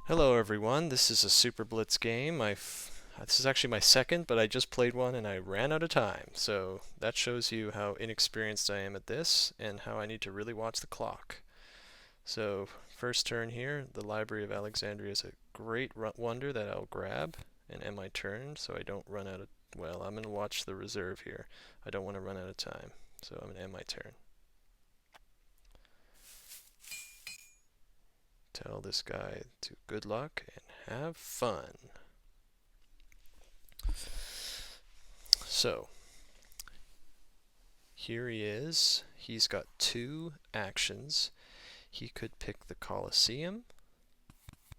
Hello everyone, this is a Super Blitz game. This is actually my second, but I just played one and I ran out of time. So that shows you how inexperienced I am at this and how I need to really watch the clock. So first turn here, the Library of Alexandria is a great wonder that I'll grab and end my turn so I don't run out of, well, I'm going to watch the reserve here. I don't want to run out of time, so I'm going to end my turn. Tell this guy to good luck and have fun. So, here he is. He's got two actions. He could pick the Colosseum,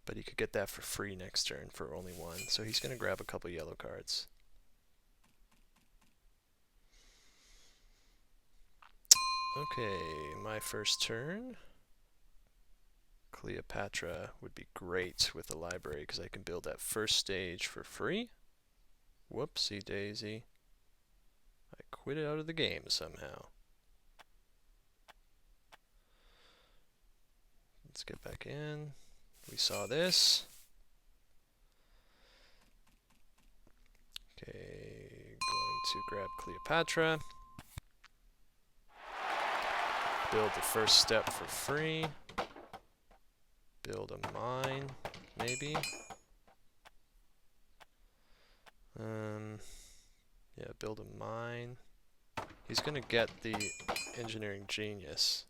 but he could get that for free next turn for only one. So he's going to grab a couple yellow cards. Okay, my first turn. Cleopatra would be great with the library because I can build that first stage for free. Whoopsie daisy. I quit it out of the game somehow. Let's get back in. We saw this. Okay, going to grab Cleopatra. Build the first step for free. Build a mine, maybe. Yeah, build a mine. He's gonna get the engineering genius.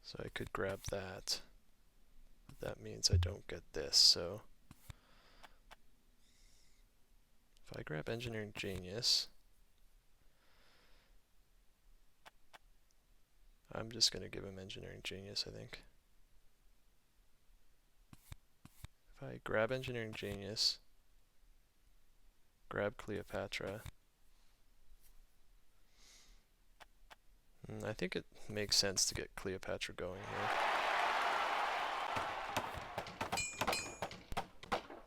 So I could grab that. But that means I don't get this, so if I grab engineering genius, I'm just gonna give him engineering genius, I think. If I grab engineering genius, grab Cleopatra, I think it makes sense to get Cleopatra going here.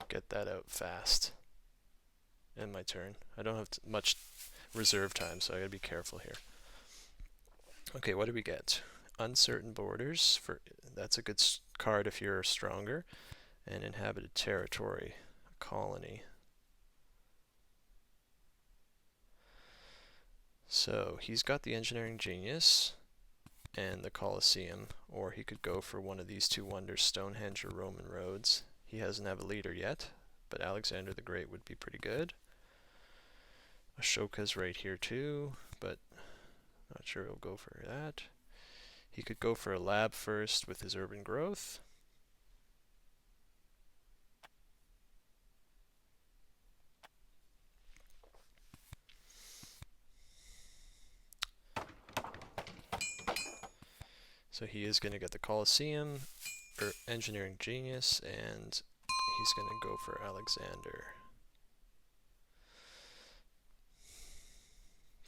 Get that out fast. End my turn. I don't have much reserve time, so I gotta be careful here. Okay, what do we get? Uncertain borders. That's a good card if you're stronger. And inhabited territory, a colony. So he's got the engineering genius and the Colosseum, or he could go for one of these two wonders, Stonehenge or Roman roads. He doesn't have a leader yet, but Alexander the Great would be pretty good. Ashoka's right here too, but not sure he'll go for that. He could go for a lab first with his urban growth. So he is going to get the Colosseum, or engineering genius, and he's going to go for Alexander.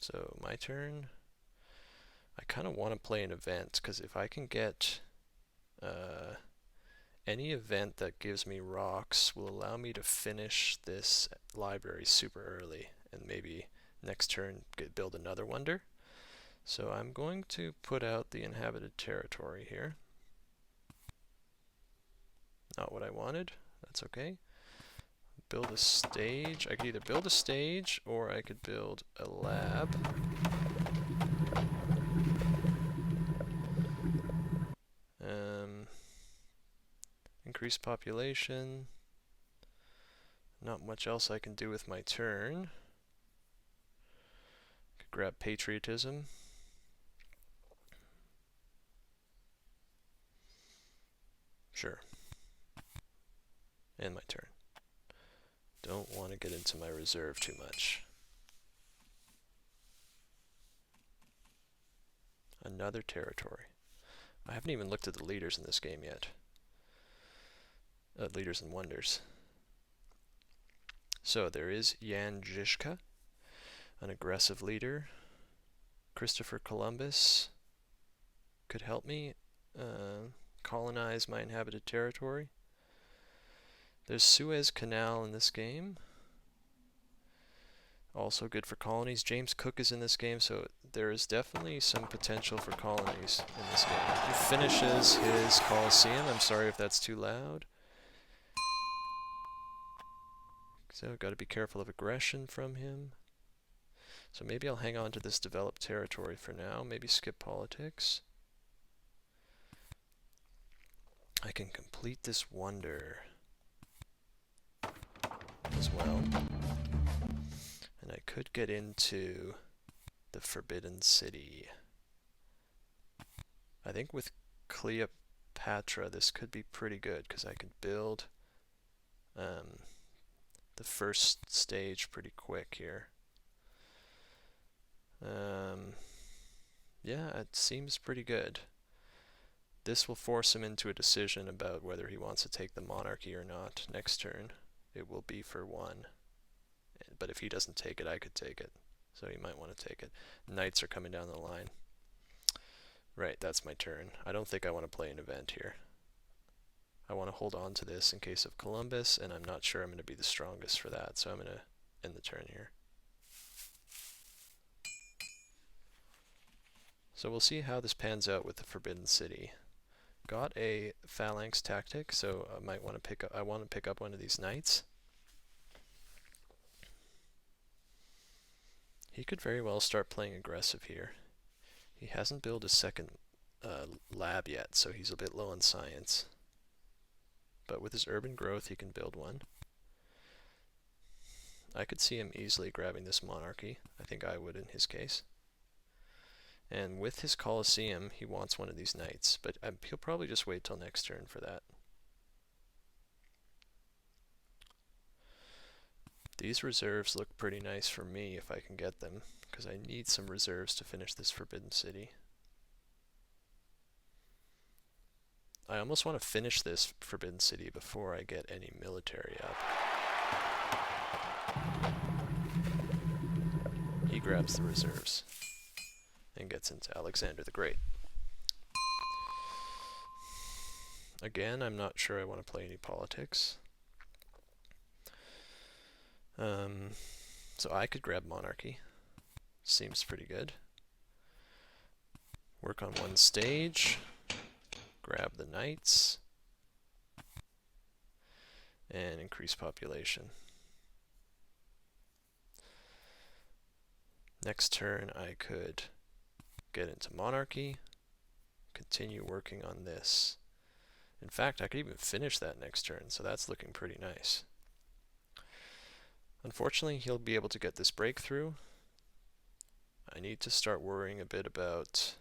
So my turn. I kind of want to play an event, because if I can get any event that gives me rocks will allow me to finish this library super early, and maybe next turn build another wonder. So I'm going to put out the inhabited territory here. Not what I wanted. That's okay. Build a stage. I could either build a stage or I could build a lab. Increase population. Not much else I can do with my turn. Could grab patriotism. Sure. End my turn. Don't want to get into my reserve too much. Another territory. I haven't even looked at the leaders in this game yet. Leaders and wonders. So there is Jan Žižka, an aggressive leader. Christopher Columbus could help me colonize my inhabited territory. There's Suez Canal in this game. Also good for colonies. James Cook is in this game, so there is definitely some potential for colonies in this game. He finishes his Colosseum. I'm sorry if that's too loud. So got to be careful of aggression from him. So maybe I'll hang on to this developed territory for now. Maybe skip politics. I can complete this wonder as well. And I could get into the Forbidden City. I think with Cleopatra this could be pretty good because I could build the first stage pretty quick here. Yeah, it seems pretty good. This will force him into a decision about whether he wants to take the monarchy or not next turn. It will be for 1. But if he doesn't take it, I could take it. So he might want to take it. Knights are coming down the line. Right, that's my turn. I don't think I want to play an event here. I want to hold on to this in case of Columbus, and I'm not sure I'm going to be the strongest for that, so I'm going to end the turn here. So we'll see how this pans out with the Forbidden City. Got a phalanx tactic, so I might want to pick up. I want to pick up one of these knights. He could very well start playing aggressive here. He hasn't built a second lab yet, so he's a bit low on science. But with his urban growth, he can build one. I could see him easily grabbing this monarchy. I think I would in his case. And with his Colosseum, he wants one of these knights, but he'll probably just wait till next turn for that. These reserves look pretty nice for me if I can get them, because I need some reserves to finish this Forbidden City. I almost want to finish this Forbidden City before I get any military up. He grabs the reserves and gets into Alexander the Great. Again, I'm not sure I want to play any politics. So I could grab monarchy. Seems pretty good. Work on one stage. Grab the knights. And increase population. Next turn I could get into monarchy. Continue working on this. In fact, I could even finish that next turn, so that's looking pretty nice. Unfortunately, he'll be able to get this breakthrough. I need to start worrying a bit about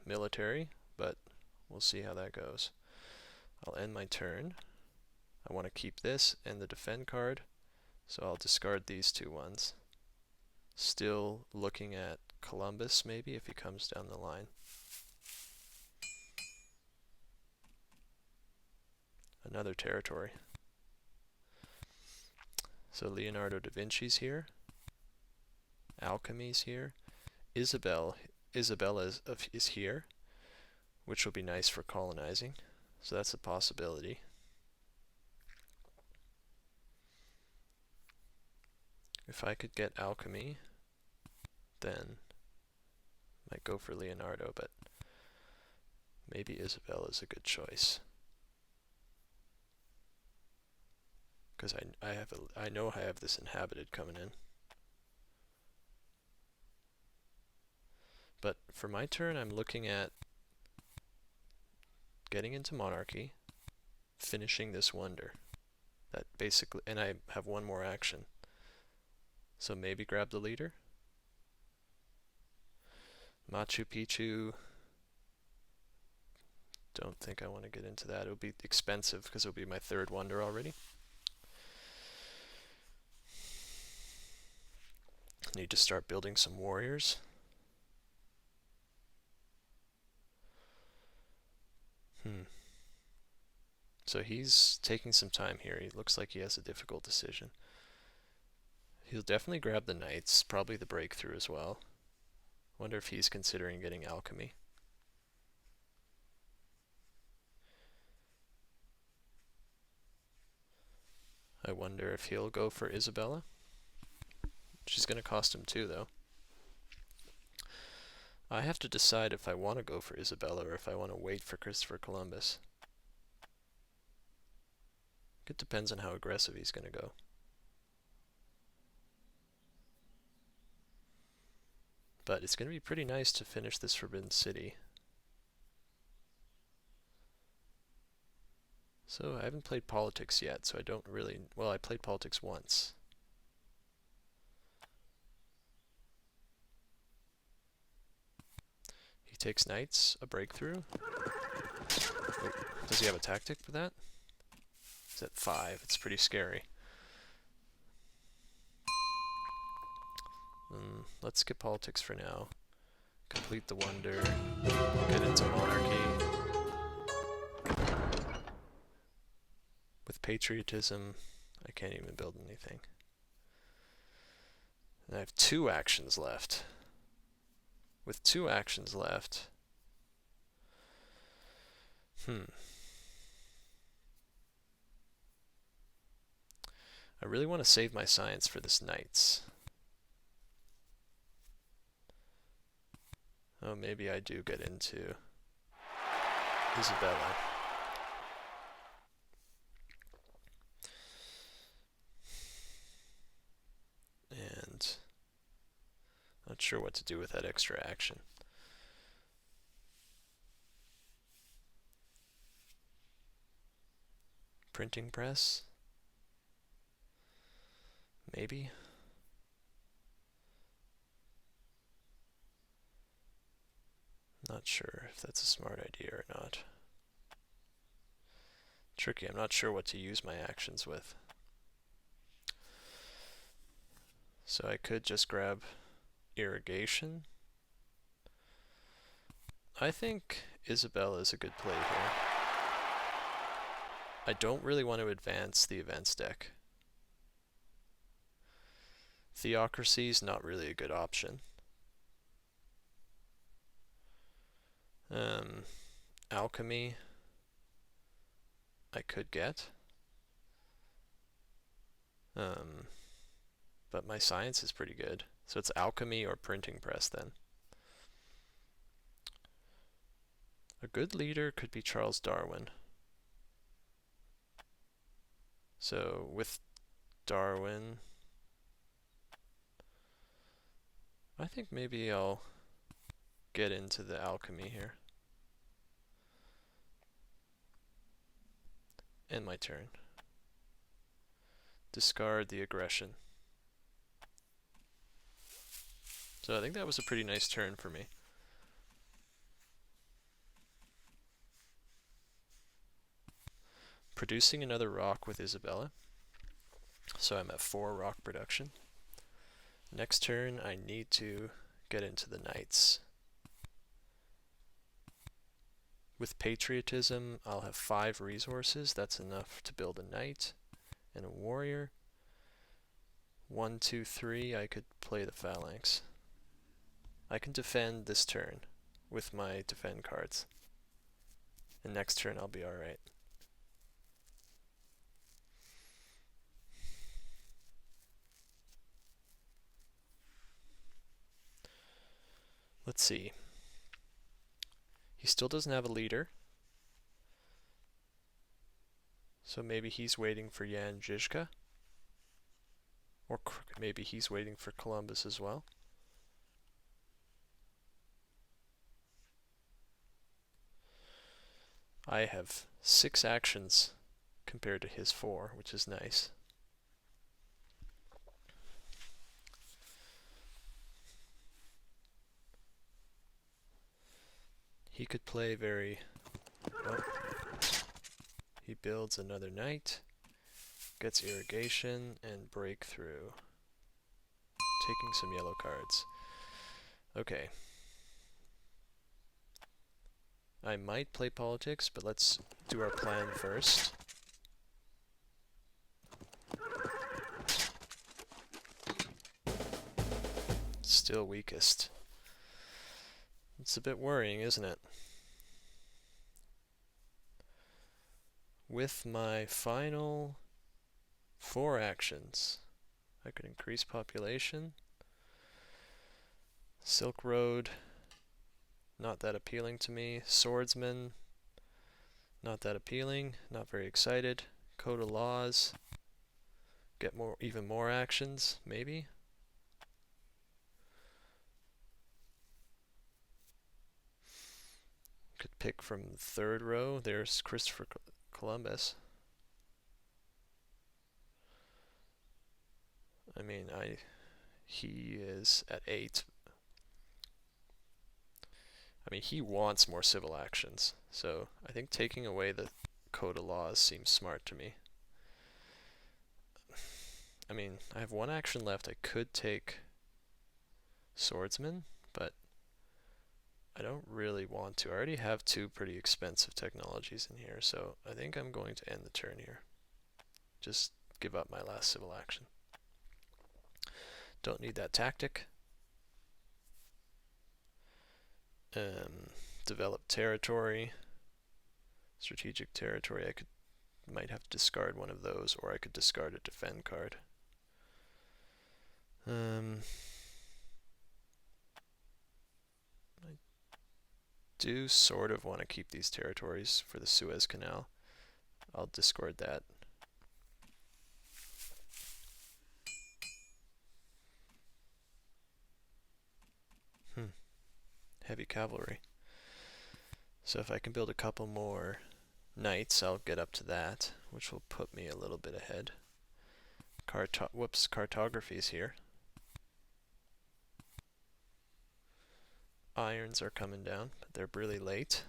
military, but we'll see how that goes. I'll end my turn. I want to keep this and the defend card, so I'll discard these 2 ones. Still looking at Columbus, maybe, if he comes down the line. Another territory. So Leonardo da Vinci's here. Alchemy's here. Isabella is here, which will be nice for colonizing. So that's a possibility. If I could get alchemy, then I might go for Leonardo, but maybe Isabella is a good choice. Because I know I have this inhabited coming in. But for my turn, I'm looking at getting into monarchy, finishing this wonder. That basically, and I have one more action. So maybe grab the leader. Machu Picchu. Don't think I want to get into that. It'll be expensive because it'll be my 3rd wonder already. Need to start building some warriors. So he's taking some time here. He looks like he has a difficult decision. He'll definitely grab the knights, probably the breakthrough as well. Wonder if he's considering getting alchemy. I wonder if he'll go for Isabella. She's going to cost him 2, though. I have to decide if I want to go for Isabella or if I want to wait for Christopher Columbus. It depends on how aggressive he's going to go. But it's going to be pretty nice to finish this Forbidden City. So I haven't played politics yet, so I don't really... Well, I played politics once. He takes knights, a breakthrough. Oh, does he have a tactic for that? It's at 5. It's pretty scary. Let's skip politics for now. Complete the wonder. Get into monarchy. With patriotism, I can't even build anything. And I have 2 actions left. With 2 actions left... I really want to save my science for this knights. Oh, maybe I do get into Isabella. And not sure what to do with that extra action. Printing press? Maybe? Not sure if that's a smart idea or not. Tricky, I'm not sure what to use my actions with. So I could just grab irrigation. I think Isabella is a good play here. I don't really want to advance the events deck. Theocracy is not really a good option. Alchemy I could get. But my science is pretty good. So it's alchemy or printing press then. A good leader could be Charles Darwin. So with Darwin, I think maybe I'll get into the alchemy here. End my turn. Discard the aggression. So I think that was a pretty nice turn for me. Producing another rock with Isabella. So I'm at 4 rock production. Next turn I need to get into the knights. With patriotism, I'll have 5 resources. That's enough to build a knight and a warrior. 1, 2, 3, I could play the phalanx. I can defend this turn with my defend cards. And next turn I'll be alright. Let's see. He still doesn't have a leader. So maybe he's waiting for Jan Žižka. Or maybe he's waiting for Columbus as well. I have 6 actions compared to his 4, which is nice. He could play very... Oh. He builds another knight, gets irrigation, and breakthrough. Taking some yellow cards. Okay. I might play politics, but let's do our plan first. Still weakest. It's a bit worrying, isn't it? With my final 4 actions, I could increase population. Silk Road, not that appealing to me. Swordsman, not that appealing. Not very excited. Code of Laws, get even more actions, maybe. Could pick from the third row. There's Christopher Columbus. I mean, he is at 8. I mean, he wants more civil actions, so I think taking away the Code of Laws seems smart to me. I mean, I have one action left. I could take Swordsman, but I don't really want to. I already have 2 pretty expensive technologies in here, so I think I'm going to end the turn here. Just give up my last civil action. Don't need that tactic. Develop territory. Strategic territory. Might have to discard one of those, or I could discard a defend card. I do sort of want to keep these territories for the Suez Canal. I'll discard that. Heavy cavalry. So if I can build a couple more knights, I'll get up to that, which will put me a little bit ahead. Cartography's here. Irons are coming down, but they're really late.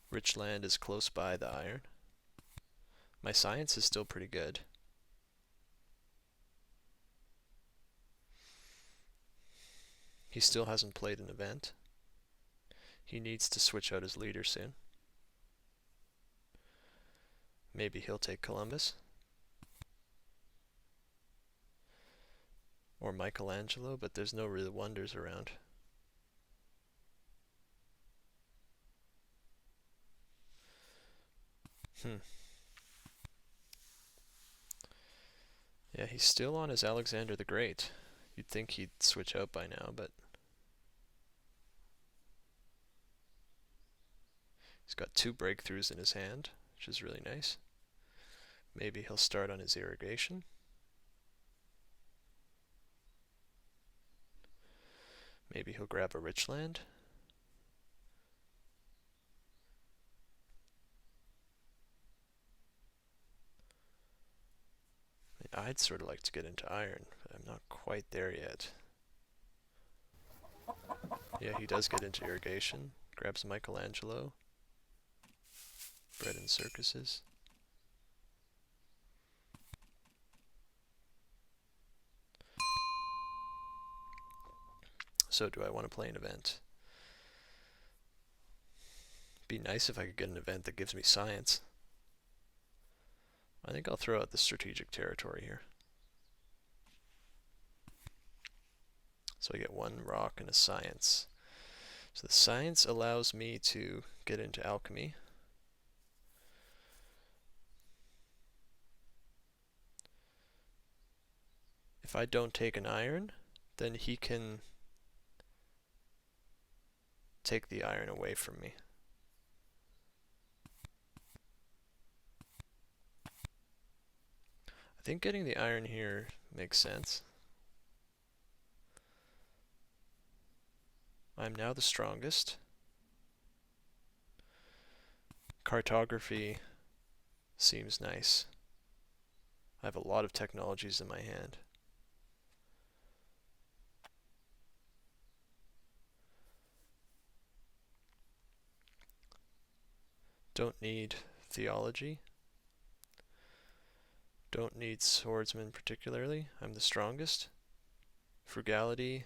Rich land is close by the iron. My science is still pretty good. He still hasn't played an event. He needs to switch out his leader soon. Maybe he'll take Columbus. Or Michelangelo, but there's no real wonders around. Yeah, he's still on his Alexander the Great. You'd think he'd switch out by now, but he's got 2 breakthroughs in his hand, which is really nice. Maybe he'll start on his irrigation. Maybe he'll grab a rich land. I'd sort of like to get into iron, but I'm not quite there yet. Yeah, he does get into irrigation. Grabs Michelangelo. Bread and circuses. So do I want to play an event? Be nice if I could get an event that gives me science. I think I'll throw out the strategic territory here. So I get 1 rock and a science. So the science allows me to get into alchemy. If I don't take an iron, then he can take the iron away from me. I think getting the iron here makes sense. I'm now the strongest. Cartography seems nice. I have a lot of technologies in my hand. Don't need theology. Don't need swordsman particularly. I'm the strongest. Frugality.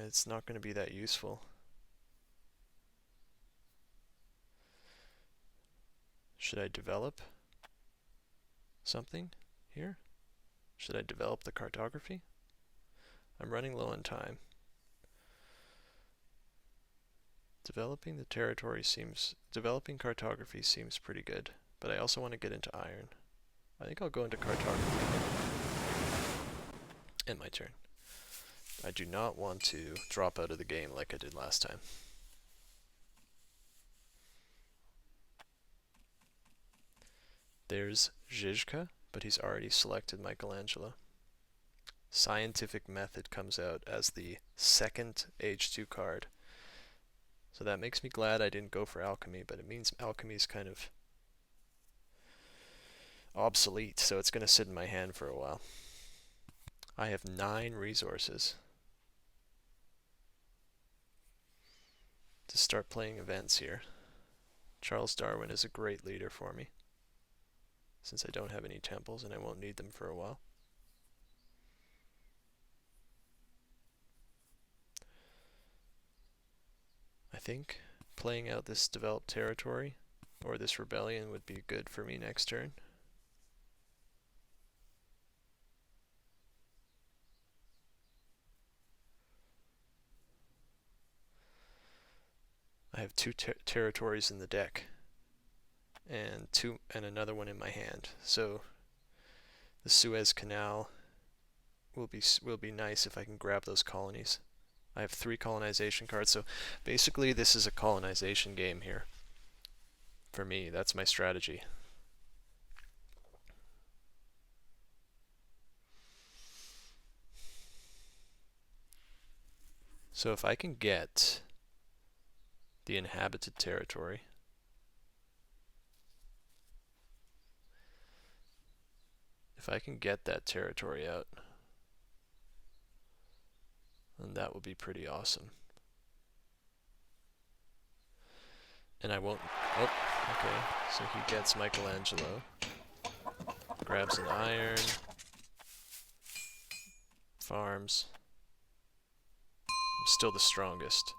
It's not going to be that useful. Should I develop something here? Should I develop the cartography? I'm running low on time. Developing cartography seems pretty good, but I also want to get into iron. I think I'll go into cartography. End my turn. I do not want to drop out of the game like I did last time. There's Zizka, but he's already selected Michelangelo. Scientific Method comes out as the second H2 card. So that makes me glad I didn't go for Alchemy, but it means Alchemy is kind of obsolete, so it's going to sit in my hand for a while. I have 9 resources to start playing events here. Charles Darwin is a great leader for me, since I don't have any temples and I won't need them for a while. I think playing out this developed territory or this rebellion would be good for me next turn. I have 2 territories in the deck and another one in my hand. So the Suez Canal will be nice if I can grab those colonies. I have 3 colonization cards, so basically this is a colonization game here. For me, that's my strategy. So if I can get the inhabited territory, if I can get that territory out, then that would be pretty awesome. And I won't... Oh, okay. So he gets Michelangelo. Grabs an iron. Farms. I'm still the strongest.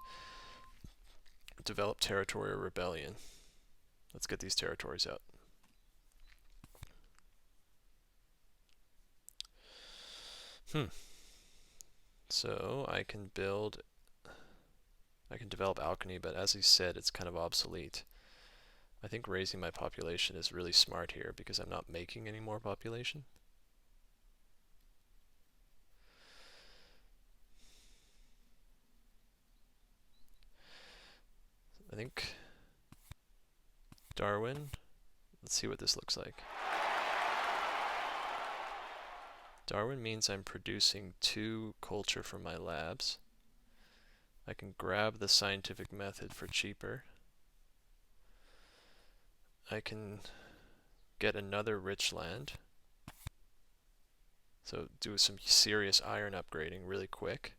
Develop territory or rebellion. Let's get these territories out. So I can develop alchemy, but as he said, it's kind of obsolete. I think raising my population is really smart here because I'm not making any more population. I think Darwin, let's see what this looks like. Darwin means I'm producing 2 culture from my labs. I can grab the scientific method for cheaper. I can get another rich land. So do some serious iron upgrading really quick.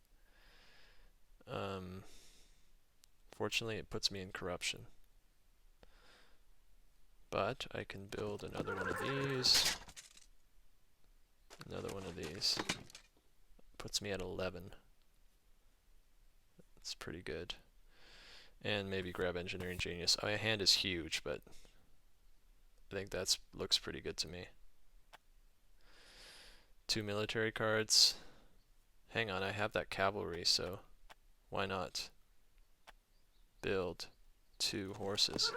Fortunately, it puts me in corruption. But I can build another one of these. Another one of these. Puts me at 11. That's pretty good. And maybe grab Engineering Genius. My hand is huge, but I think that looks pretty good to me. 2 military cards. Hang on, I have that cavalry, so why not build 2 horses?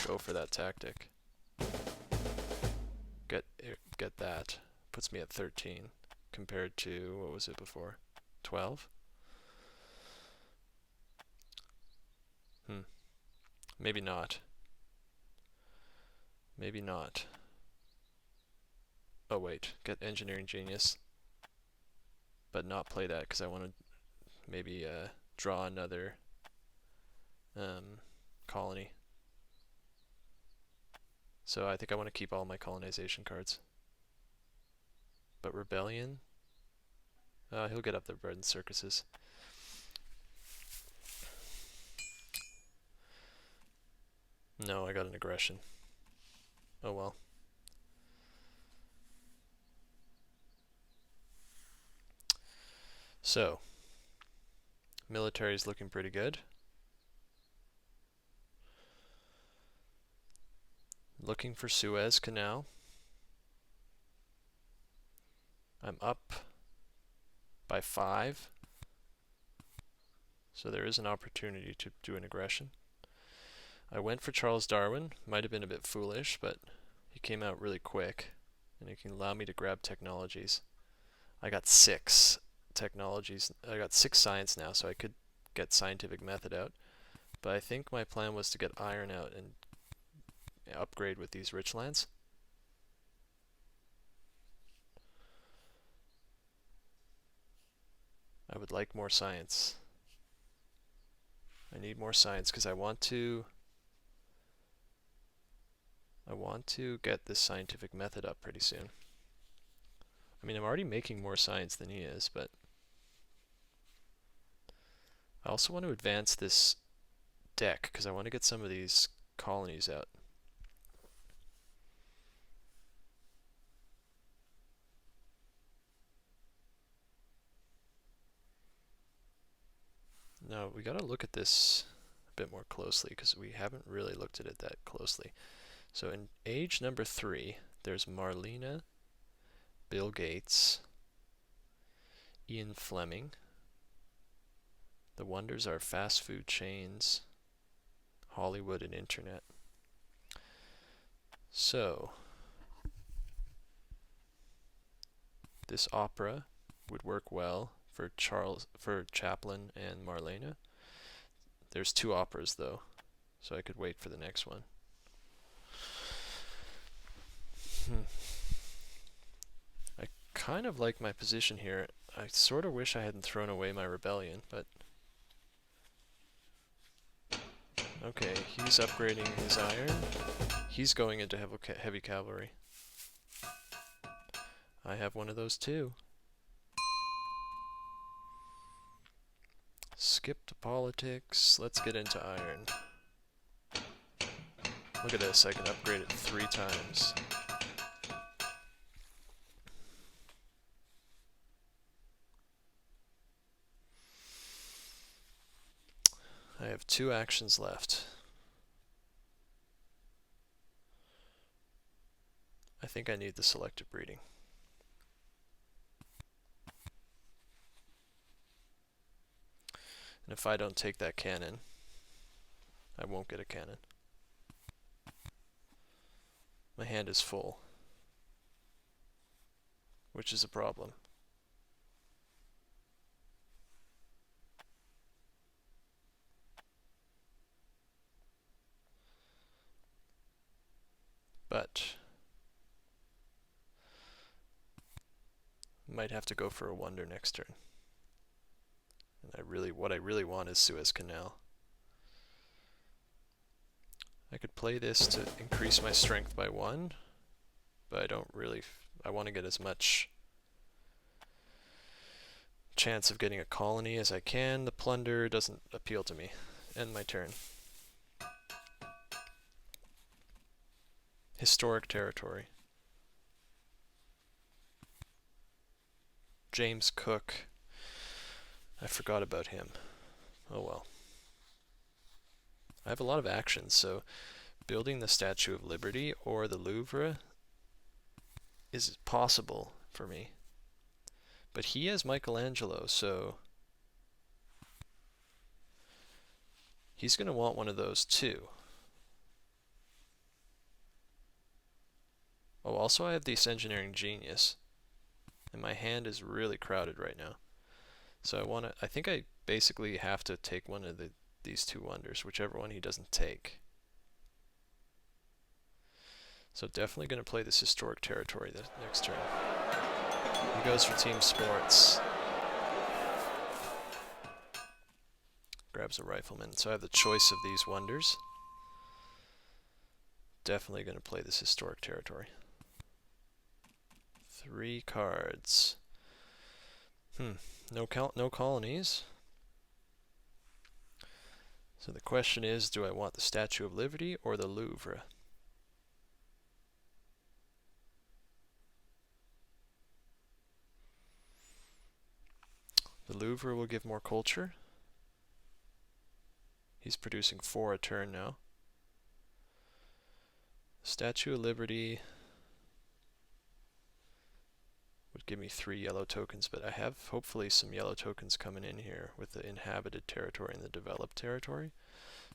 Go for that tactic. Get that. Puts me at 13 compared to, what was it before? 12? Maybe not. Maybe not. Oh wait, get Engineering Genius. But not play that because I want to maybe draw another colony. So I think I want to keep all my colonization cards. But Rebellion? He'll get up there bread and circuses. No, I got an aggression. Oh well. So, military is looking pretty good. Looking for Suez Canal. I'm up by 5. So there is an opportunity to do an aggression. I went for Charles Darwin. Might have been a bit foolish, but he came out really quick, and it can allow me to grab technologies. I got 6 technologies. I got 6 science now, so I could get scientific method out. But I think my plan was to get iron out and upgrade with these rich lands. I would like more science. I need more science because I want to get this scientific method up pretty soon. I mean, I'm already making more science than he is, but I also want to advance this deck because I want to get some of these colonies out. No, we got to look at this a bit more closely because we haven't really looked at it that closely. So in age number 3, there's Marlena, Bill Gates, Ian Fleming. The wonders are fast food chains, Hollywood, and internet. So this opera would work well for Chaplin and Marlena. There's 2 operas though, so I could wait for the next one. I kind of like my position here. I sort of wish I hadn't thrown away my rebellion, but okay, he's upgrading his iron. He's going into heavy cavalry. I have one of those too. Skip to politics. Let's get into iron. Look at this, I can upgrade it 3 times. I have 2 actions left. I think I need the selective breeding. And if I don't take that cannon, I won't get a cannon. My hand is full, which is a problem. But might have to go for a wonder next turn. And what I really want is Suez Canal. I could play this to increase my strength by 1, but I don't really. I want to get as much chance of getting a colony as I can. The plunder doesn't appeal to me. End my turn. Historic territory. James Cook. I forgot about him. Oh well. I have a lot of actions, so building the Statue of Liberty or the Louvre is possible for me. But he has Michelangelo, so he's going to want one of those too. Oh, also I have this engineering genius. And my hand is really crowded right now. So I think I basically have to take one of these 2 wonders, whichever one he doesn't take. So definitely going to play this historic territory the next turn. He goes for team sports. Grabs a rifleman. So I have the choice of these wonders. Definitely going to play this historic territory. 3 cards. No colonies. So the question is, do I want the Statue of Liberty or the Louvre? The Louvre will give more culture. He's producing 4 a turn now. Statue of Liberty would give me 3 yellow tokens, but I have hopefully some yellow tokens coming in here with the inhabited territory and the developed territory.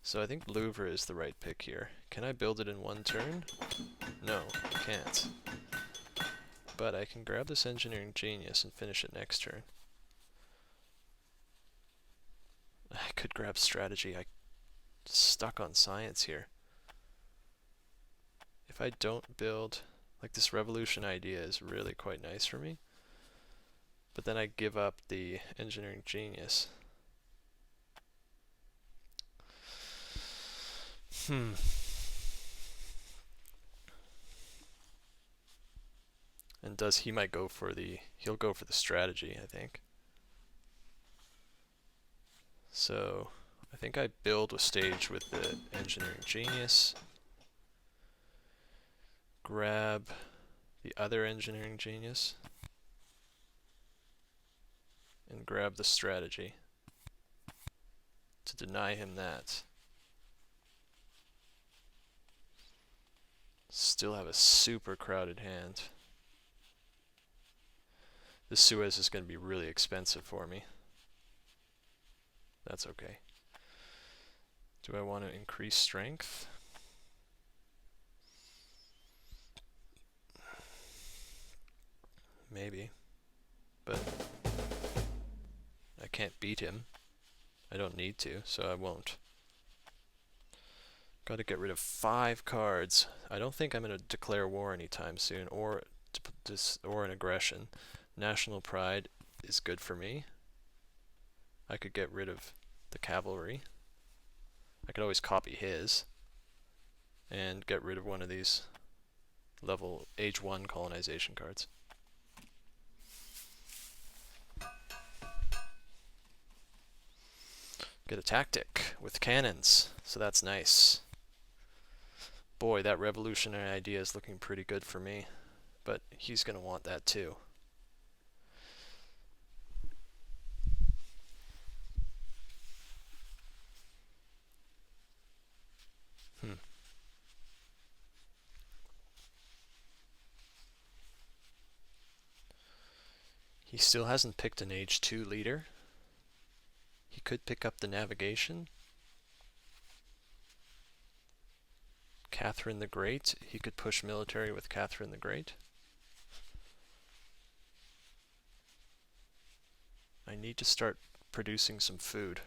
So I think Louvre is the right pick here. Can I build it in one turn? No, I can't. But I can grab this engineering genius and finish it next turn. I could grab strategy. I'm stuck on science here. If I don't build, like, this revolution idea is really quite nice for me. But then I give up the engineering genius. And he might go for he'll go for the strategy, I think. So I think I build a stage with the engineering genius, grab the other engineering genius, and grab the strategy to deny him that. Still have a super crowded hand. This Suez is going to be really expensive for me. That's okay. Do I want to increase strength? Maybe. But I can't beat him. I don't need to, so I won't. Got to get rid of 5 cards. I don't think I'm going to declare war anytime soon, or an aggression. National pride is good for me. I could get rid of the cavalry. I could always copy his and get rid of one of these level age 1 colonization cards. Get a tactic with cannons, so that's nice. Boy, that revolutionary idea is looking pretty good for me, but he's going to want that too. He still hasn't picked an age 2 leader. He could pick up the navigation. Catherine the Great. He could push military with Catherine the Great. I need to start producing some food.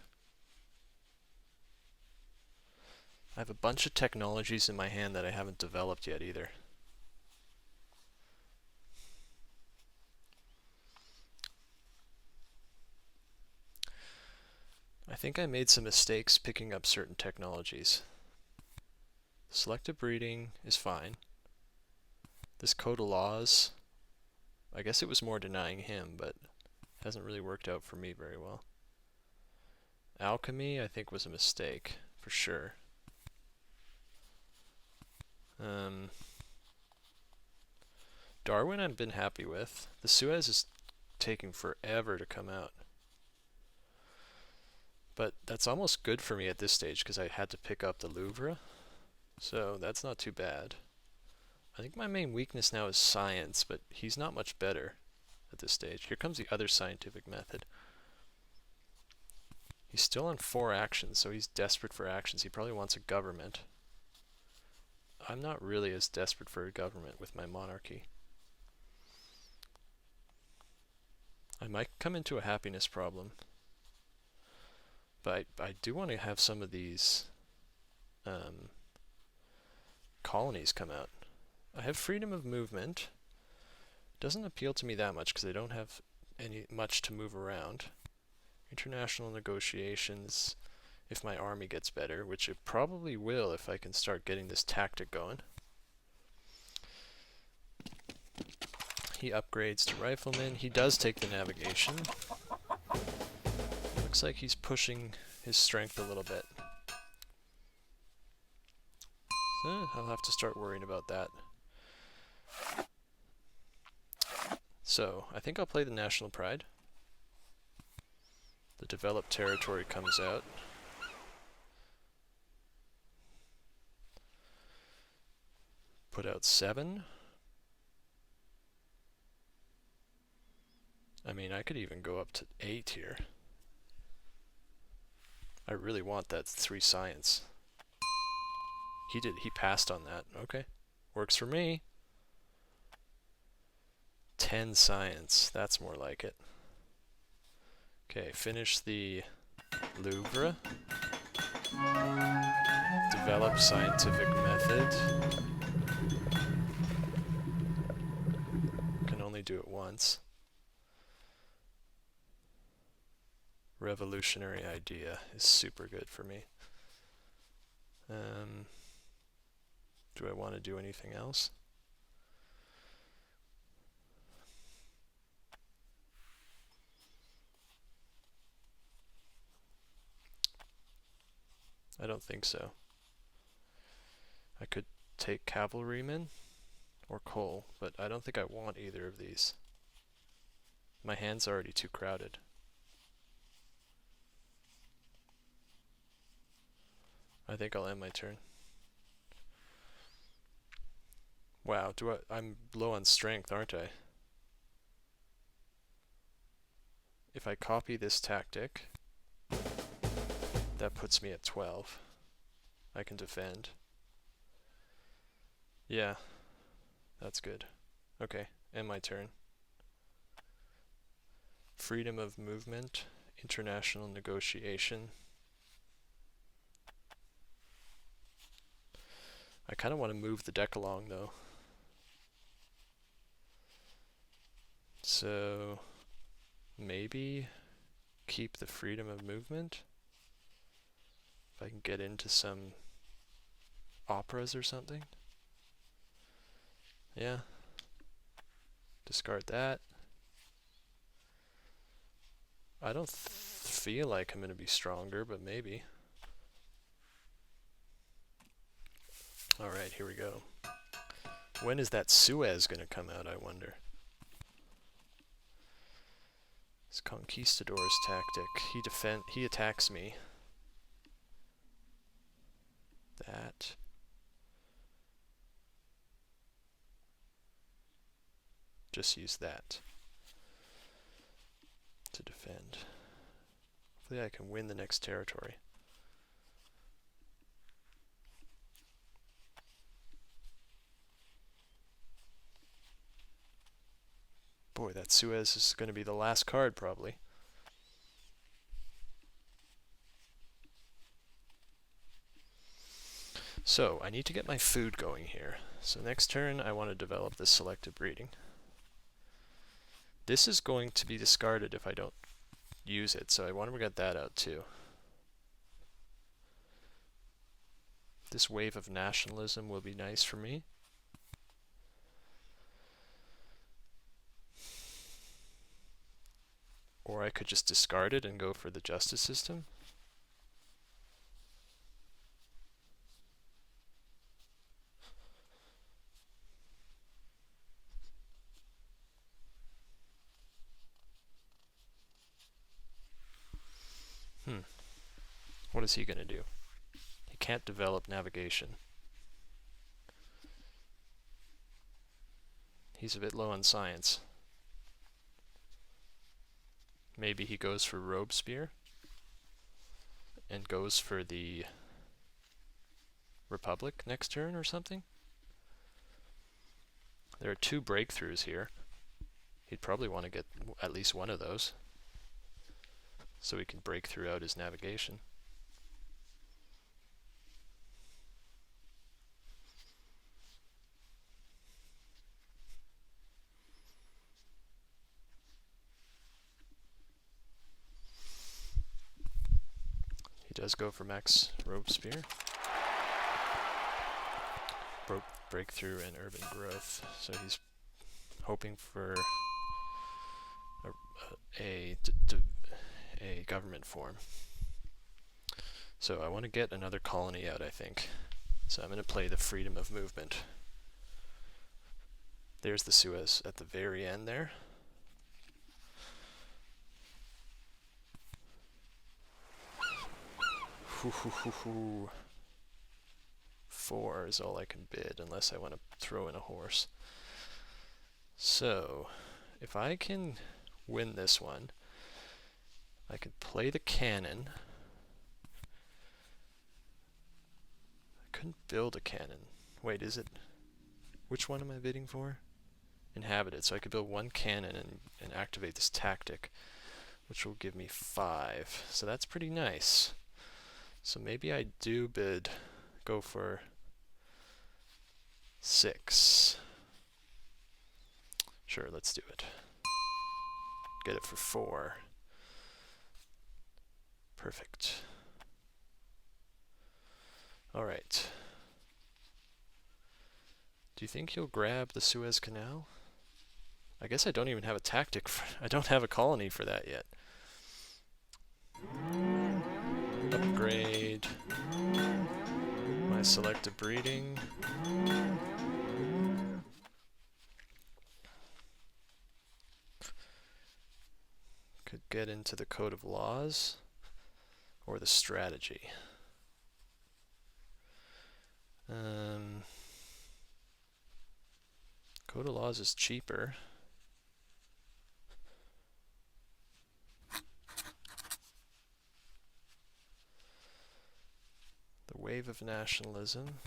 I have a bunch of technologies in my hand that I haven't developed yet either. I think I made some mistakes picking up certain technologies. Selective breeding is fine. This code of laws, I guess it was more denying him, but hasn't really worked out for me very well. Alchemy, I think, was a mistake, for sure. Darwin I've been happy with. The Suez is taking forever to come out. But that's almost good for me at this stage because I had to pick up the Louvre. So that's not too bad. I think my main weakness now is science, but he's not much better at this stage. Here comes the other scientific method. He's still on 4 actions, so he's desperate for actions. He probably wants a government. I'm not really as desperate for a government with my monarchy. I might come into a happiness problem. But I do want to have some of these colonies come out. I have freedom of movement. Doesn't appeal to me that much because I don't have much to move around. International negotiations, if my army gets better, which it probably will if I can start getting this tactic going. He upgrades to rifleman. He does take the navigation. Looks like he's pushing his strength a little bit. So I'll have to start worrying about that. So I think I'll play the national pride. The developed territory comes out. Put out 7. I mean, I could even go up to 8 here. I really want that 3 science. He passed on that. Okay. Works for me. 10 science. That's more like it. Okay, finish the Louvre. Develop scientific method. Can only do it once. Revolutionary idea is super good for me. Do I want to do anything else? I don't think so. I could take cavalrymen or coal, but I don't think I want either of these. My hand's already too crowded. I think I'll end my turn. Wow, I'm low on strength, aren't I? If I copy this tactic, that puts me at 12. I can defend. Yeah, that's good. Okay, end my turn. Freedom of movement, international negotiation. I kind of want to move the deck along though. So maybe keep the freedom of movement. If I can get into some operas or something. Yeah. Discard that. I don't feel like I'm going to be stronger, but maybe. Alright, here we go. When is that Suez going to come out, I wonder? It's Conquistador's tactic. He attacks me. That. Just use that to defend. Hopefully I can win the next territory. Boy, that Suez is going to be the last card, probably. So, I need to get my food going here. So next turn, I want to develop this selective breeding. This is going to be discarded if I don't use it, so I want to get that out too. This wave of nationalism will be nice for me. Or I could just discard it and go for the justice system. What is he going to do? He can't develop navigation. He's a bit low on science. Maybe he goes for Robespierre and goes for the Republic next turn or something. There are 2 breakthroughs here. He'd probably want to get at least one of those so he can break throughout his navigation. He does go for Max Robespierre. Breakthrough and urban growth. So he's hoping for a government form. So I want to get another colony out, I think. So I'm going to play the freedom of movement. There's the Suez at the very end there. Hoo, hoo, hoo, hoo. 4 is all I can bid, unless I want to throw in a horse. So, if I can win this one, I could play the cannon, couldn't build a cannon. Wait, is it... Which one am I bidding for? Inhabited. So I could build one cannon and activate this tactic, which will give me 5. So that's pretty nice. So maybe I do go for 6. Sure, let's do it. Get it for 4. Perfect. Alright. Do you think he'll grab the Suez Canal? I guess I don't even have a tactic I don't have a colony for that yet. Upgrade my selective breeding. Could get into the Code of Laws or the strategy. Code of Laws is cheaper. The Wave of Nationalism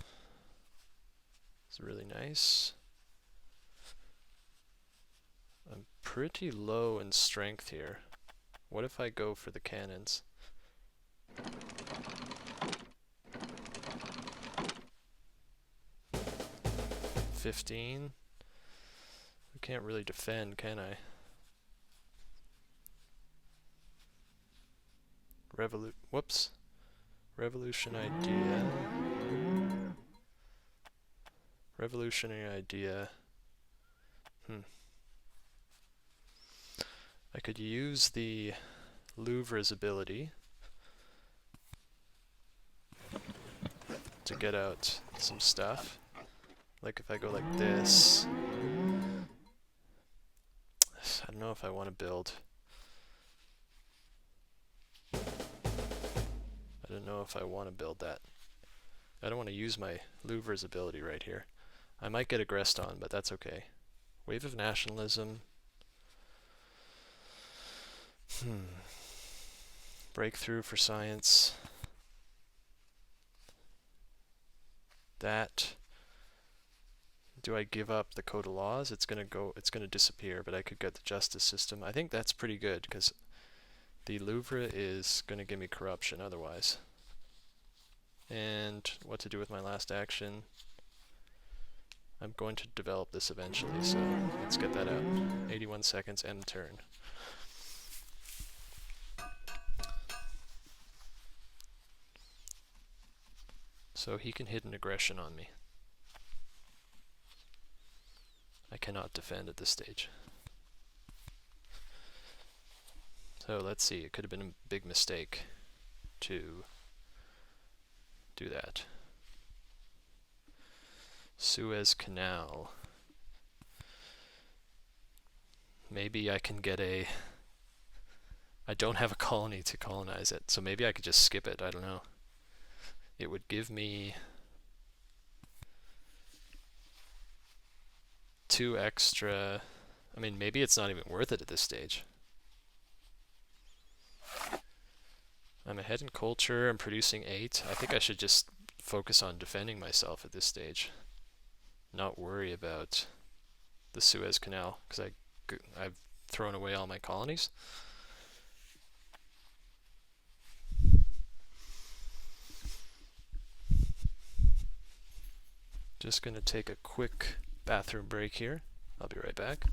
is really nice. I'm pretty low in strength here. What if I go for the cannons? 15. We can't really defend, can I? Whoops. Revolution idea. Revolutionary idea. I could use the Louvre's ability to get out some stuff. Like if I go like this. I don't know if I want to build. I don't know if I want to build that. I don't want to use my Louvre's ability right here. I might get aggressed on, but that's okay. Wave of Nationalism. Breakthrough for science. That. Do I give up the Code of Laws? It's gonna disappear, but I could get the justice system. I think that's pretty good, because the Louvre is gonna give me corruption otherwise. And what to do with my last action? I'm going to develop this eventually, so let's get that out. 81 seconds, end turn. So he can hit an aggression on me. I cannot defend at this stage. So let's see, it could have been a big mistake to do that. Suez Canal. Maybe I can get a... I don't have a colony to colonize it, so maybe I could just skip it, I don't know. It would give me 2 extra... I mean, maybe it's not even worth it at this stage. I'm ahead in culture, I'm producing 8. I think I should just focus on defending myself at this stage. Not worry about the Suez Canal, because I've thrown away all my colonies. Just going to take a quick bathroom break here. I'll be right back.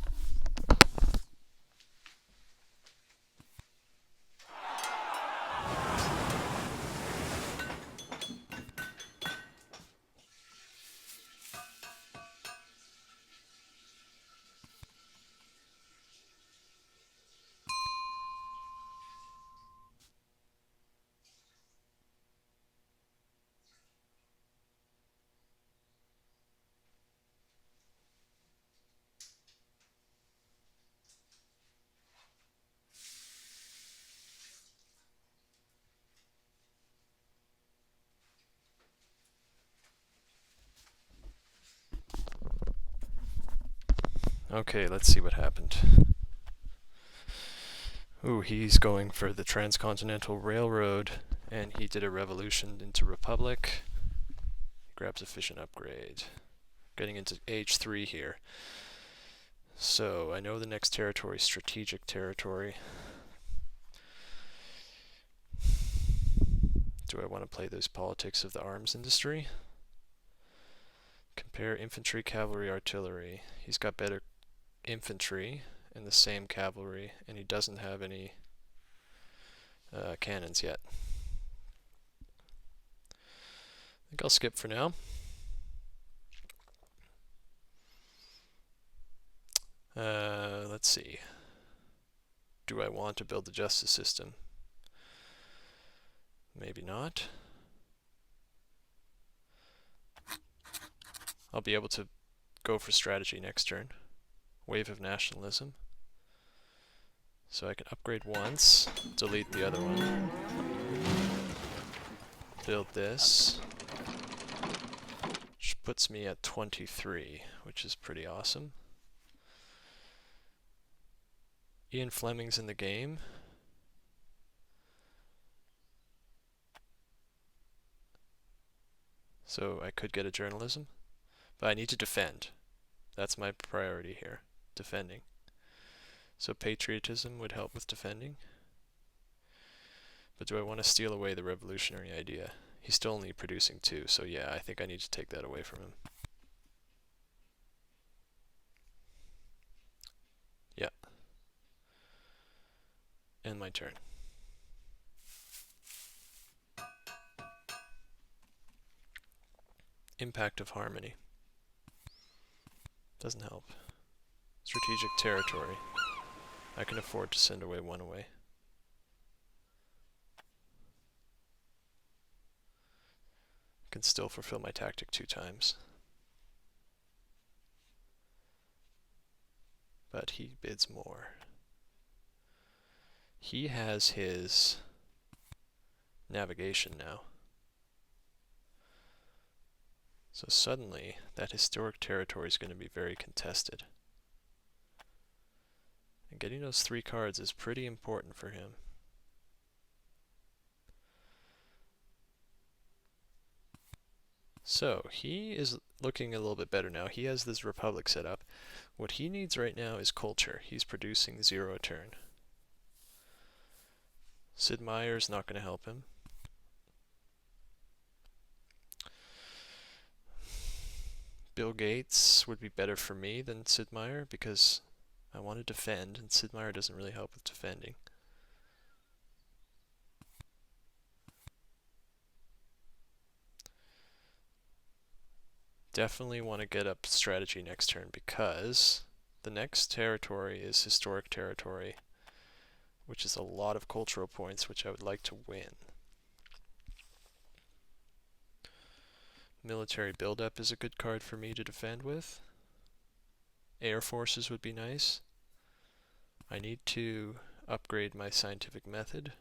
Okay, let's see what happened. Ooh, he's going for the Transcontinental Railroad, and he did a revolution into Republic. Grabs efficient upgrade. Getting into age 3 here. So I know the next territory is strategic territory. Do I want to play those politics of the arms industry? Compare infantry, cavalry, artillery. He's got better infantry and the same cavalry, and he doesn't have any cannons yet. I think I'll skip for now. Let's see. Do I want to build the justice system? Maybe not. I'll be able to go for strategy next turn. Wave of nationalism. So I can upgrade once, delete the other one. Build this. Which puts me at 23, which is pretty awesome. Ian Fleming's in the game. So I could get a journalism. But I need to defend. That's my priority here. Defending. So patriotism would help with defending. But do I want to steal away the revolutionary idea? He's still only producing 2, so yeah, I think I need to take that away from him. Yeah. End my turn. Impact of harmony. Doesn't help. Strategic territory. I can afford to send away 1 away. Can still fulfill my tactic 2 times. But he bids more. He has his navigation now. So suddenly, that historic territory is going to be very contested. And getting those 3 cards is pretty important for him. So, he is looking a little bit better now. He has this republic set up. What he needs right now is culture. He's producing 0 a turn. Sid Meier's not going to help him. Bill Gates would be better for me than Sid Meier because I want to defend, and Sid Meier doesn't really help with defending. Definitely want to get up strategy next turn because the next territory is historic territory, which is a lot of cultural points, which I would like to win. Military buildup is a good card for me to defend with. Air forces would be nice. I need to upgrade my scientific method.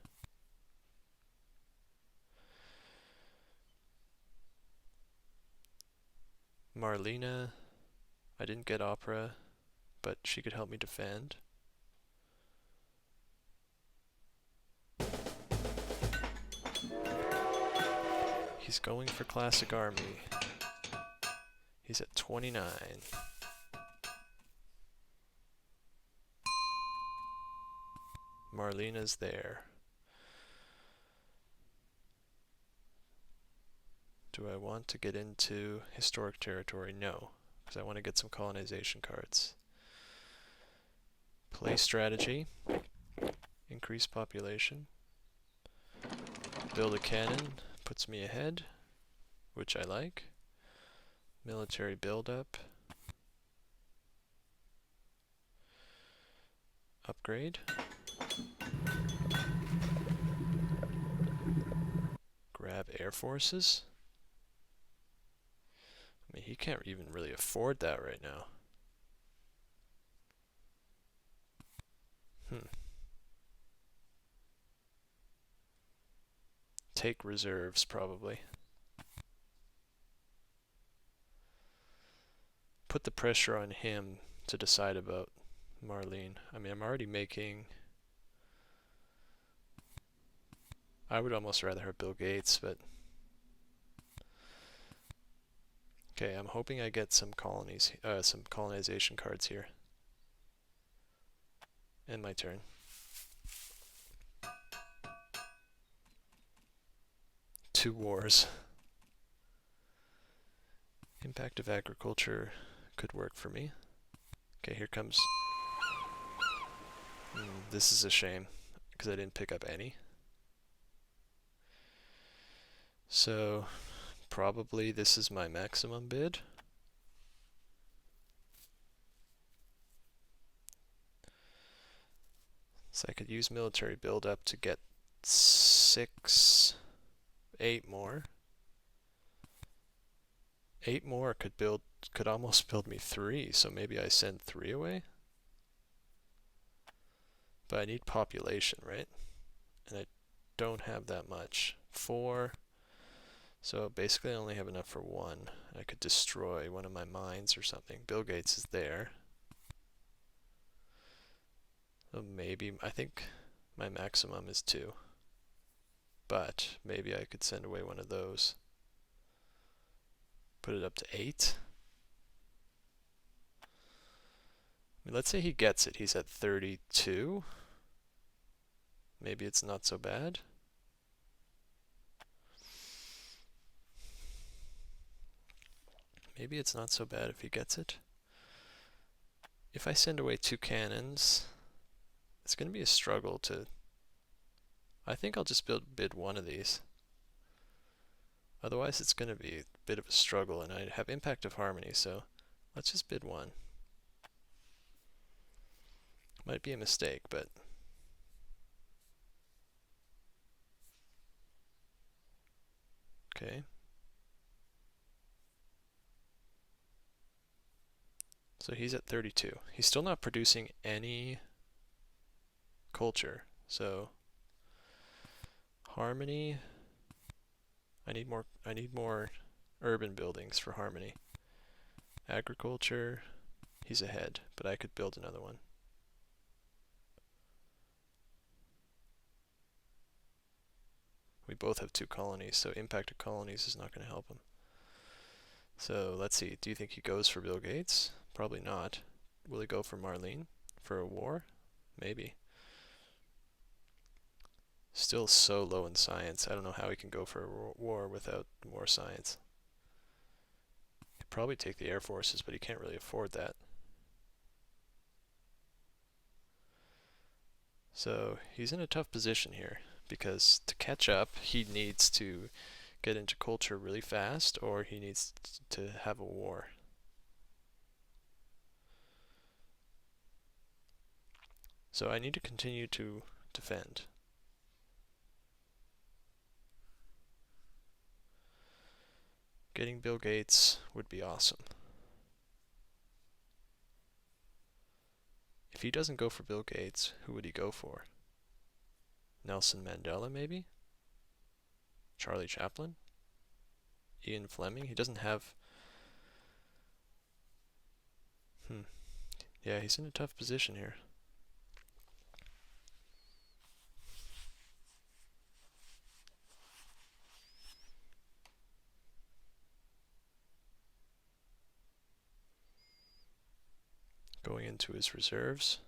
Marlena, I didn't get opera, but she could help me defend. He's going for classic army. He's at 29. Marlena's there. Do I want to get into historic territory? No, because I want to get some colonization cards. Play strategy. Increase population. Build a cannon. Puts me ahead, which I like. Military buildup. Upgrade. Grab air forces. I mean, he can't even really afford that right now. Take reserves, probably. Put the pressure on him to decide about Marlene. I mean, I'm already making... I would almost rather have Bill Gates, but... Okay, I'm hoping I get some colonies, some colonization cards here. And my turn. Two wars. Impact of agriculture could work for me. Okay, here comes... this is a shame, because I didn't pick up any. So, probably this is my maximum bid. So I could use military buildup to get 8 more. 8 more could almost build me 3, so maybe I send 3 away. But I need population, right? And I don't have that much. 4. So basically I only have enough for 1. I could destroy one of my mines or something. Bill Gates is there. So maybe, I think my maximum is 2. But maybe I could send away one of those. Put it up to 8. I mean, let's say he gets it. He's at 32. Maybe it's not so bad. Maybe it's not so bad if he gets it. If I send away 2 cannons, it's going to be a struggle to... I think I'll just bid 1 of these. Otherwise it's going to be a bit of a struggle, and I have impact of harmony, so let's just bid 1. Might be a mistake, but... Okay. So he's at 32. He's still not producing any culture, so... Harmony... I need more urban buildings for harmony. Agriculture, he's ahead, but I could build another one. We both have 2 colonies, so impact of colonies is not going to help him. So let's see, do you think he goes for Bill Gates? Probably not. Will he go for Marlene? For a war? Maybe. Still so low in science. I don't know how he can go for a war without more science. He'd probably take the air forces, but he can't really afford that. So he's in a tough position here, because to catch up, he needs to get into culture really fast, or he needs to have a war. So I need to continue to defend. Getting Bill Gates would be awesome. If he doesn't go for Bill Gates, who would he go for? Nelson Mandela, maybe? Charlie Chaplin? Ian Fleming? He doesn't have... Yeah, he's in a tough position here. Going into his reserves.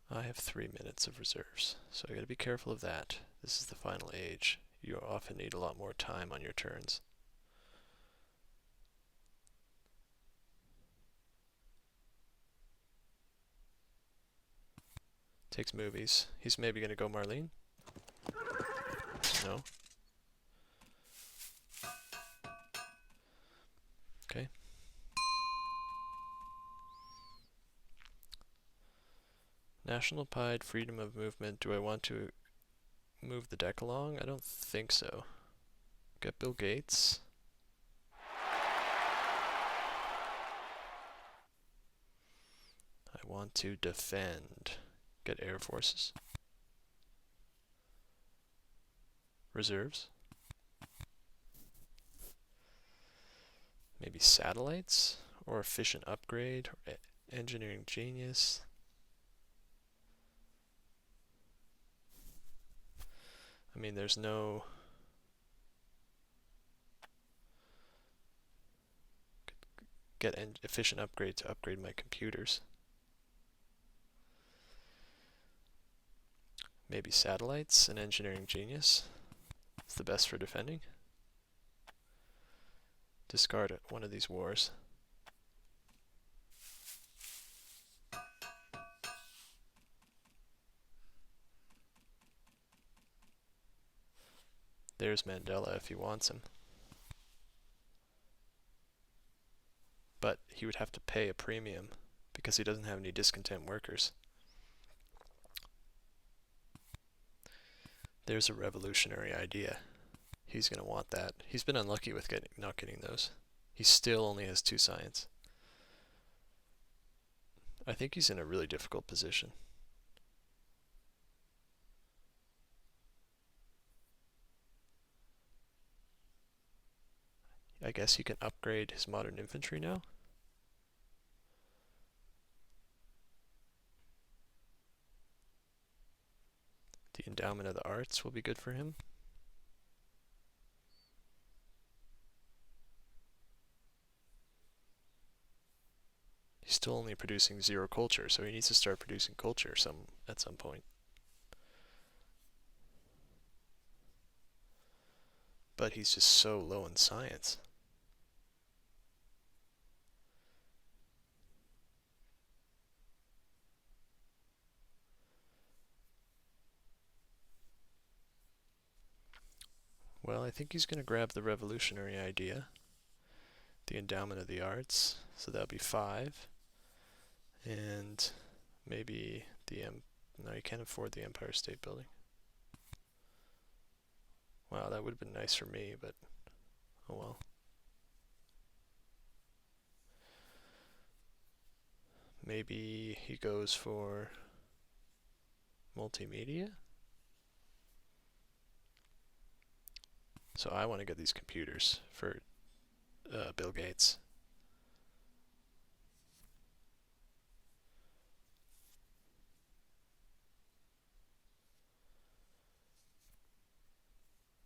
I have 3 minutes of reserves, so I gotta be careful of that. This is the final age. You often need a lot more time on your turns. Takes movies. He's maybe gonna go Marlene? No? Okay. National Pride, freedom of movement. Do I want to move the deck along? I don't think so. Get Bill Gates. I want to defend. Get air forces. Reserves. Maybe satellites? Or efficient upgrade? Or engineering genius? I mean, there's no... get an efficient upgrade to upgrade my computers. Maybe satellites, an engineering genius. It's the best for defending. Discard one of these wars. There's Mandela if he wants him. But he would have to pay a premium because he doesn't have any discontent workers. There's a revolutionary idea. He's going to want that. He's been unlucky with not getting those. He still only has 2 science. I think he's in a really difficult position. I guess he can upgrade his modern infantry now. The endowment of the arts will be good for him. He's still only producing 0 culture, so he needs to start producing culture at some point. But he's just so low in science. Well, I think he's going to grab the revolutionary idea, the endowment of the arts, so that'll be 5, and maybe no, you can't afford the Empire State Building. Wow, that would have been nice for me, but oh well. Maybe he goes for multimedia? So I want to get these computers for Bill Gates.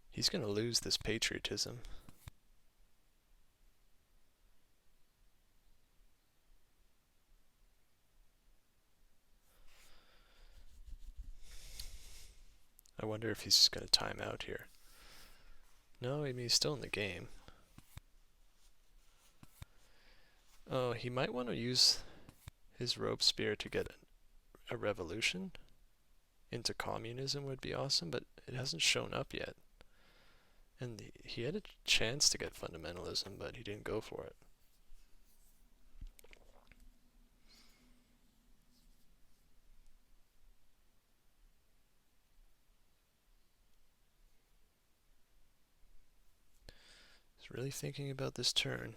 He's going to lose this patriotism. I wonder if he's going to time out here. No, I mean, he's still in the game. Oh, he might want to use his Robespierre to get a revolution into communism would be awesome, but it hasn't shown up yet. And he had a chance to get fundamentalism, but he didn't go for it. He's really thinking about this turn.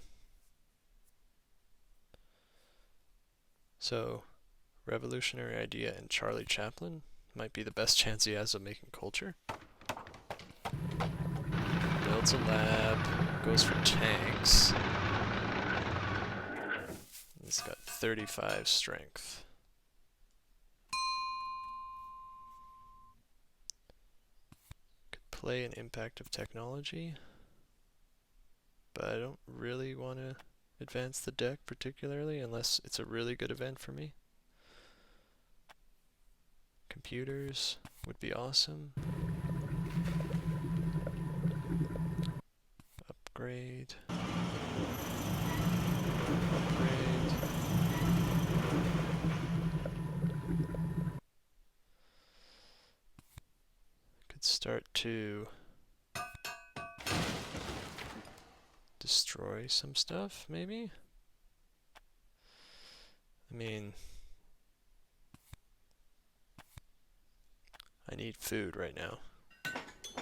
So, revolutionary idea and Charlie Chaplin might be the best chance he has of making culture. Builds a lab, goes for tanks. He's got 35 strength. Could play an impact of technology, but I don't really want to advance the deck particularly unless it's a really good event for me. Computers would be awesome. Upgrade. Upgrade. Could start to destroy some stuff, maybe? I mean, I need food right now,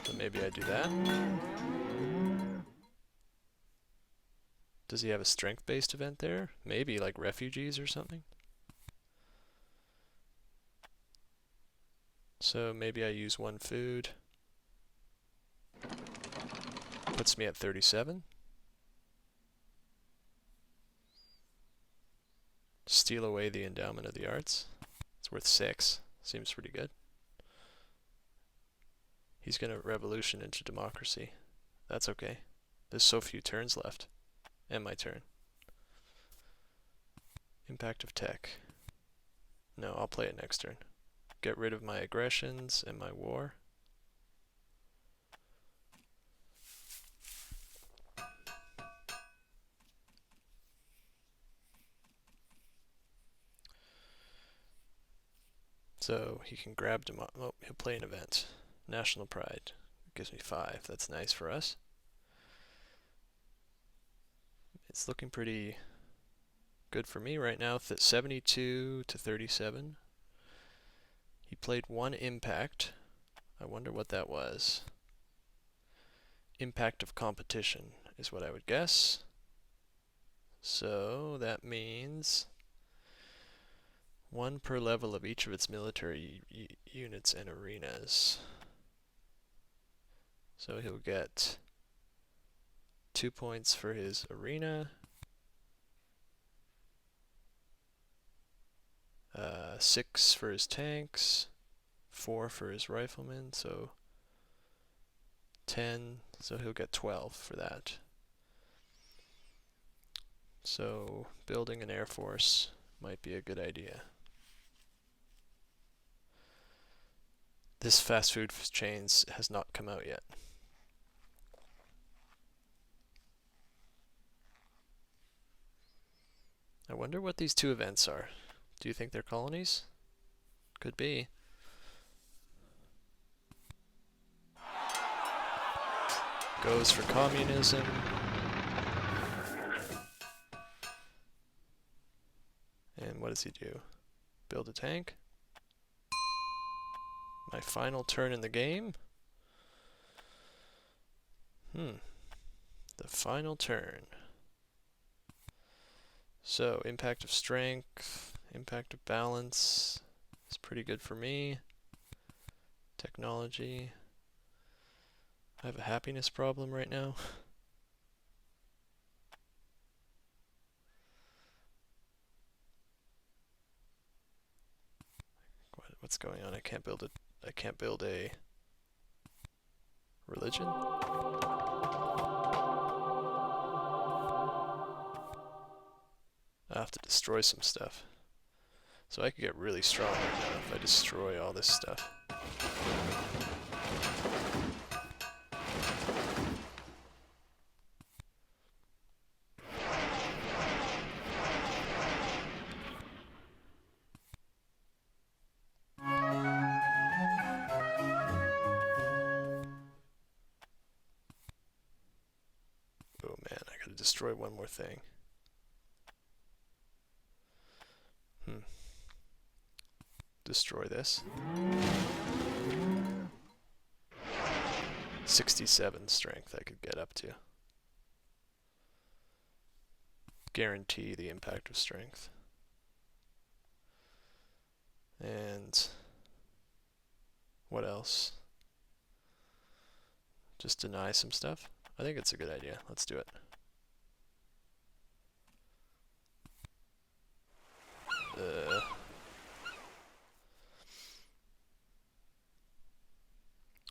so maybe I do that. Does he have a strength-based event there? Maybe, like refugees or something? So maybe I use 1 food. Puts me at 37. Steal away the endowment of the arts. It's worth 6. Seems pretty good. He's going to revolution into democracy. That's okay. There's so few turns left. And my turn. Impact of tech. No, I'll play it next turn. Get rid of my aggressions and my war. So he can grab oh, he'll play an event. National Pride. Gives me 5. That's nice for us. It's looking pretty good for me right now. 72 to 37. He played 1 impact. I wonder what that was. Impact of competition is what I would guess. So that means 1 per level of each of its military units and arenas. So he'll get 2 points for his arena, 6 for his tanks, 4 for his riflemen, so 10, so he'll get 12 for that. So building an air force might be a good idea. This fast food chains has not come out yet. I wonder what these 2 events are. Do you think they're colonies? Could be. Goes for communism. And what does he do? Build a tank? My final turn in the game? The final turn. So, impact of strength, impact of balance is pretty good for me. Technology. I have a happiness problem right now. What's going on? I can't build a religion? I have to destroy some stuff. So I could get really strong right now if I destroy all this stuff. Oh man, I gotta destroy one more thing. Destroy this. 67 strength I could get up to. Guarantee the impact of strength. And what else? Just deny some stuff? I think it's a good idea. Let's do it.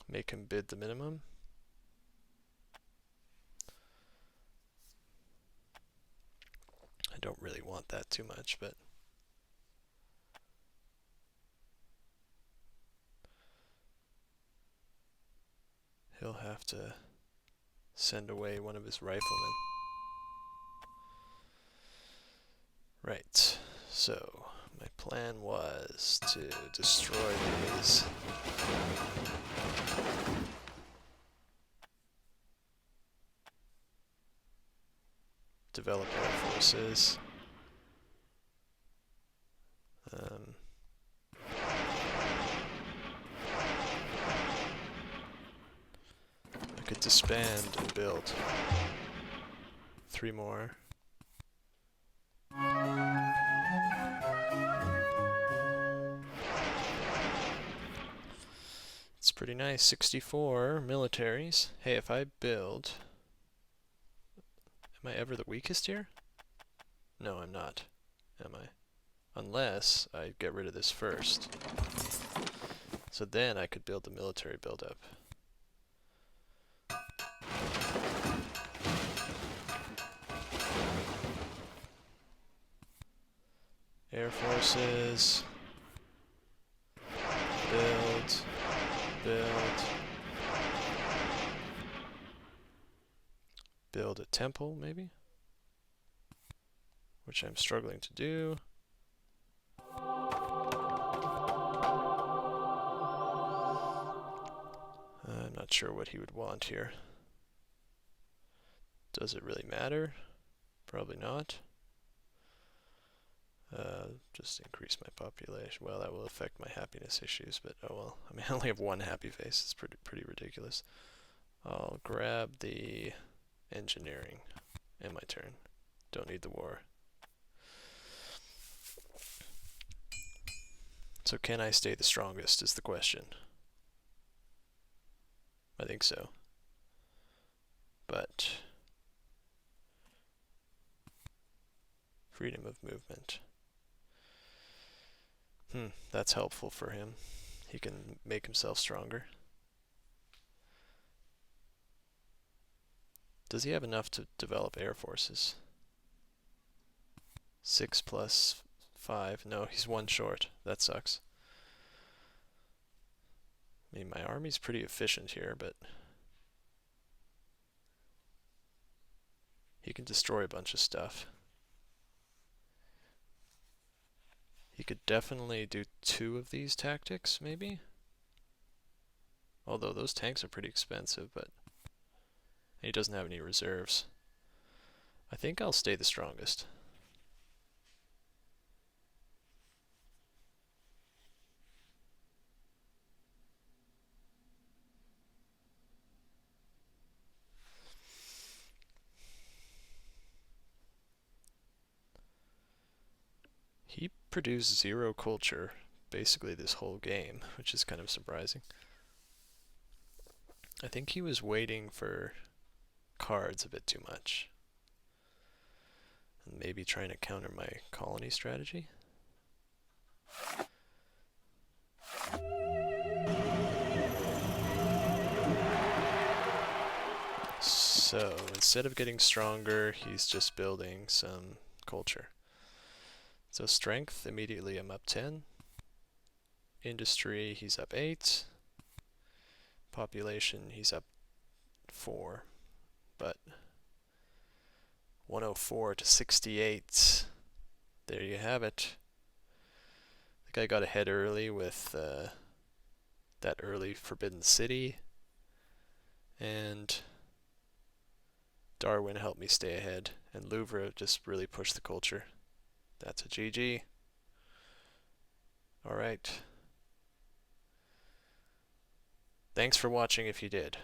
Make him bid the minimum. I don't really want that too much, but he'll have to send away one of his riflemen. Right, so my plan was to destroy these. Develop air forces. I could disband and build 3 more. It's pretty nice. 64 militaries. Hey, if I build... Am I ever the weakest here? No, I'm not. Am I? Unless I get rid of this first. So then I could build the military buildup. Air Forces. Build. Build. Build a temple, maybe? Which I'm struggling to do. I'm not sure what he would want here. Does it really matter? Probably not. Just increase my population. Well, that will affect my happiness issues, but oh well. I mean, I only have one happy face. It's pretty ridiculous. I'll grab the engineering in my turn. Don't need the war. So can I stay the strongest is the question. I think so. But freedom of movement. That's helpful for him. He can make himself stronger. Does he have enough to develop air forces? 6 plus 5. No, he's 1 short. That sucks. I mean, my army's pretty efficient here, but he can destroy a bunch of stuff. He could definitely do 2 of these tactics, maybe? Although those tanks are pretty expensive, but he doesn't have any reserves. I think I'll stay the strongest. He produced 0 culture basically this whole game, which is kind of surprising. I think he was waiting for cards a bit too much. And maybe trying to counter my colony strategy. So instead of getting stronger, he's just building some culture. So strength, immediately I'm up 10. Industry, he's up 8. Population, he's up 4. But 104 to 68. There you have it. I think I got ahead early with that early Forbidden City. And Darwin helped me stay ahead. And Louvre just really pushed the culture. That's a GG. Alright. Thanks for watching if you did.